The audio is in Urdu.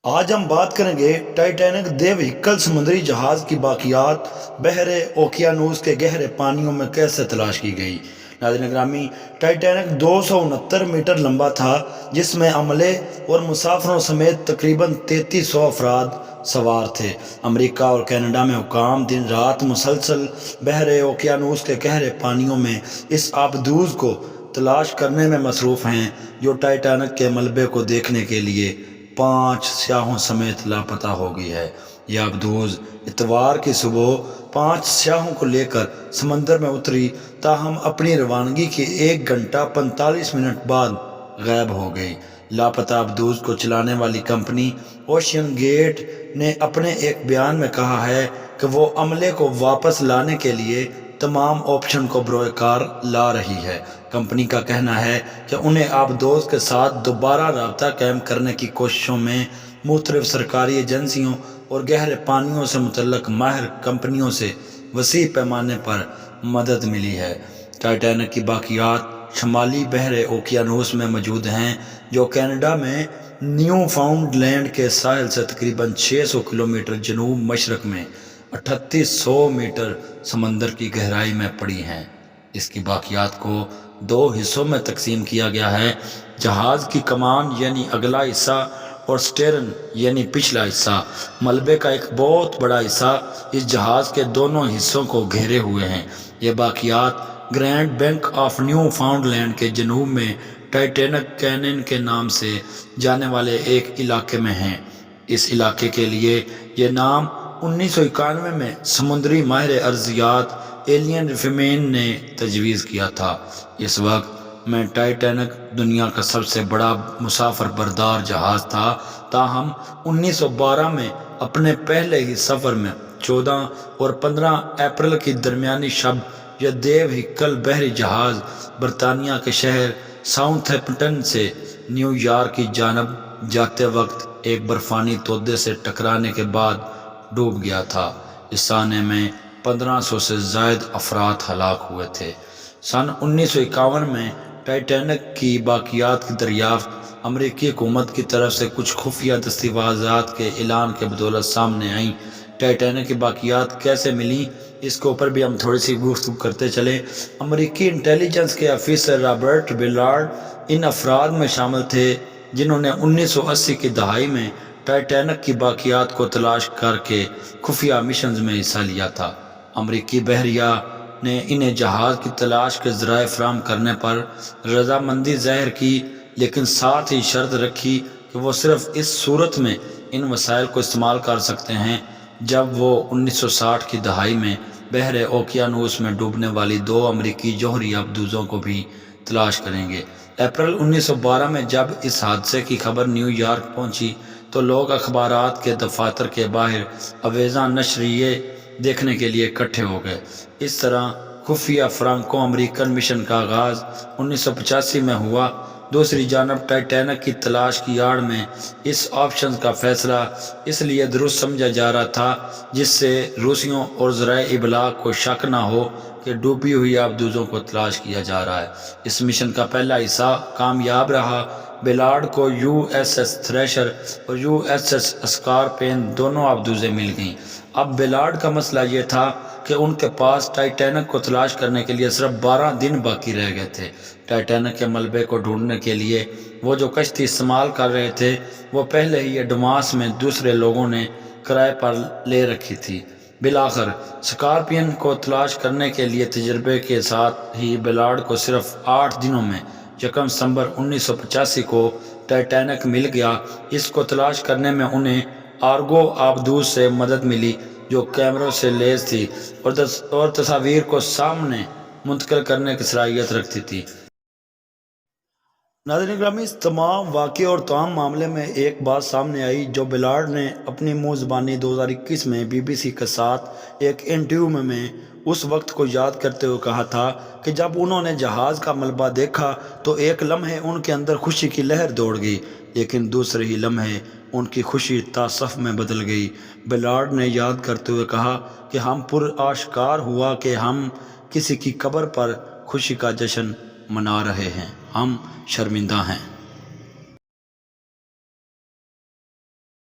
آج ہم بات کریں گے ٹائٹینک دے وہیکل سمندری جہاز کی باقیات بحر اوقیانوس کے گہرے پانیوں میں کیسے تلاش کی گئی۔ ناظرین گرامی، ٹائٹینک 269 میٹر لمبا تھا، جس میں عملے اور مسافروں سمیت تقریباً 3300 افراد سوار تھے۔ امریکہ اور کینیڈا میں حکام دن رات مسلسل بحر اوقیانوس کے گہرے پانیوں میں اس آبدوز کو تلاش کرنے میں مصروف ہیں، جو ٹائٹینک کے ملبے کو دیکھنے کے لیے 5 سیاحوں سمیت لاپتہ ہو گئی ہے۔ یہ آبدوز اتوار کی صبح 5 سیاحوں کو لے کر سمندر میں اتری، تاہم اپنی روانگی کے 1 گھنٹہ 45 منٹ بعد غائب ہو گئی۔ لاپتہ آبدوز کو چلانے والی کمپنی اوشین گیٹ نے اپنے ایک بیان میں کہا ہے کہ وہ عملے کو واپس لانے کے لیے تمام آپشن کو بروئے کار لا رہی ہے۔ کمپنی کا کہنا ہے کہ انہیں آبدوز کے ساتھ دوبارہ رابطہ قائم کرنے کی کوششوں میں مختلف سرکاری ایجنسیوں اور گہرے پانیوں سے متعلق ماہر کمپنیوں سے وسیع پیمانے پر مدد ملی ہے۔ ٹائٹینک کی باقیات شمالی بحر اوقیانوس میں موجود ہیں، جو کینیڈا میں نیو فاؤنڈ لینڈ کے ساحل سے تقریباً 600 کلومیٹر جنوب مشرق میں 3800 میٹر سمندر کی گہرائی میں پڑی ہیں۔ اس کی باقیات کو 2 حصوں میں تقسیم کیا گیا ہے: جہاز کی کمان یعنی اگلا حصہ اور سٹیرن یعنی پچھلا حصہ۔ ملبے کا ایک بہت بڑا حصہ اس جہاز کے دونوں حصوں کو گھیرے ہوئے ہیں۔ یہ باقیات Grand Bank of Newfoundland کے جنوب میں ٹائٹینک کینین کے نام سے جانے والے ایک علاقے میں ہیں۔ اس علاقے کے لیے یہ نام 1991 میں سمندری ماہر ارضیات ایلین ریفمین نے تجویز کیا تھا۔ اس وقت میں ٹائٹینک دنیا کا سب سے بڑا مسافر بردار جہاز تھا، تاہم 1912 میں اپنے پہلے ہی سفر میں 14 اور 15 اپریل کی درمیانی شب یہ دے وہیکل بحری جہاز برطانیہ کے شہر ساؤتھ ہیمپٹن سے نیو یارک کی جانب جاتے وقت ایک برفانی تودے سے ٹکرانے کے بعد ڈوب گیا تھا۔ اس سانحے میں 1500 سے زائد افراد ہلاک ہوئے تھے۔ سن 1951 میں ٹائٹینک کی باقیات کی دریافت امریکی حکومت کی طرف سے کچھ خفیہ دستاویزات کے اعلان کے بدولت سامنے آئیں۔ ٹائٹینک کی باقیات کیسے ملیں، اس کے اوپر بھی ہم تھوڑی سی گفتگو کرتے چلیں۔ امریکی انٹیلی جنس کے آفیسر رابرٹ بلارڈ ان افراد میں شامل تھے جنہوں نے 1980 کی دہائی میں ٹائٹینک کی باقیات کو تلاش کر کے خفیہ مشنز میں حصہ لیا تھا۔ امریکی بحریہ نے انہیں جہاز کی تلاش کے ذرائع فراہم کرنے پر رضامندی ظاہر کی، لیکن ساتھ ہی شرط رکھی کہ وہ صرف اس صورت میں ان وسائل کو استعمال کر سکتے ہیں جب وہ 1960 کی دہائی میں بحر اوقیانوس میں ڈوبنے والی 2 امریکی جوہری آبدوزوں کو بھی تلاش کریں گے۔ اپریل 1912 میں جب اس حادثے کی خبر نیو یارک پہنچی تو لوگ اخبارات کے دفاتر کے باہر آویزاں نشریے دیکھنے کے لیے اکٹھے ہو گئے۔ اس طرح خفیہ فرانکو امریکن مشن کا آغاز 1985 میں ہوا۔ دوسری جانب ٹائٹینک کی تلاش کی آڑ میں اس آپشن کا فیصلہ اس لیے درست سمجھا جا رہا تھا جس سے روسیوں اور ذرائع ابلاغ کو شک نہ ہو کہ ڈوبی ہوئی آبدوزوں کو تلاش کیا جا رہا ہے۔ اس مشن کا پہلا حصہ کامیاب رہا۔ بلارڈ کو یو ایس ایس تھریشر اور یو ایس ایس اسکارپین دونوں آبدوزیں مل گئیں۔ اب بلارڈ کا مسئلہ یہ تھا کہ ان کے پاس ٹائٹینک کو تلاش کرنے کے لیے صرف 12 دن باقی رہ گئے تھے۔ ٹائٹینک کے ملبے کو ڈھونڈنے کے لیے وہ جو کشتی استعمال کر رہے تھے وہ پہلے ہی ایڈوانس میں دوسرے لوگوں نے کرائے پر لے رکھی تھی۔ بالآخر اسکارپین کو تلاش کرنے کے لیے تجربے کے ساتھ ہی بلارڈ کو صرف 8 دنوں میں 1 ستمبر 1985 کو ٹائٹینک مل گیا۔ اس کو تلاش کرنے میں انہیں آرگو آبدوز سے مدد ملی جو کیمروں سے لیس تھی اور تصاویر کو سامنے منتقل کرنے کی صلاحیت رکھتی تھی۔ ناظرین گرامی، اس تمام واقعے اور تمام معاملے میں ایک بات سامنے آئی جو بلارڈ نے اپنی منہ زبانی 2021 میں بی بی سی کے ساتھ ایک انٹرویو میں اس وقت کو یاد کرتے ہوئے کہا تھا کہ جب انہوں نے جہاز کا ملبہ دیکھا تو ایک لمحے ان کے اندر خوشی کی لہر دوڑ گئی، لیکن دوسرے ہی لمحے ان کی خوشی تاسف میں بدل گئی۔ بلارڈ نے یاد کرتے ہوئے کہا کہ ہم پر آشکار ہوا کہ ہم کسی کی قبر پر خوشی کا جشن منا رہے ہیں، ہم شرمندہ ہیں۔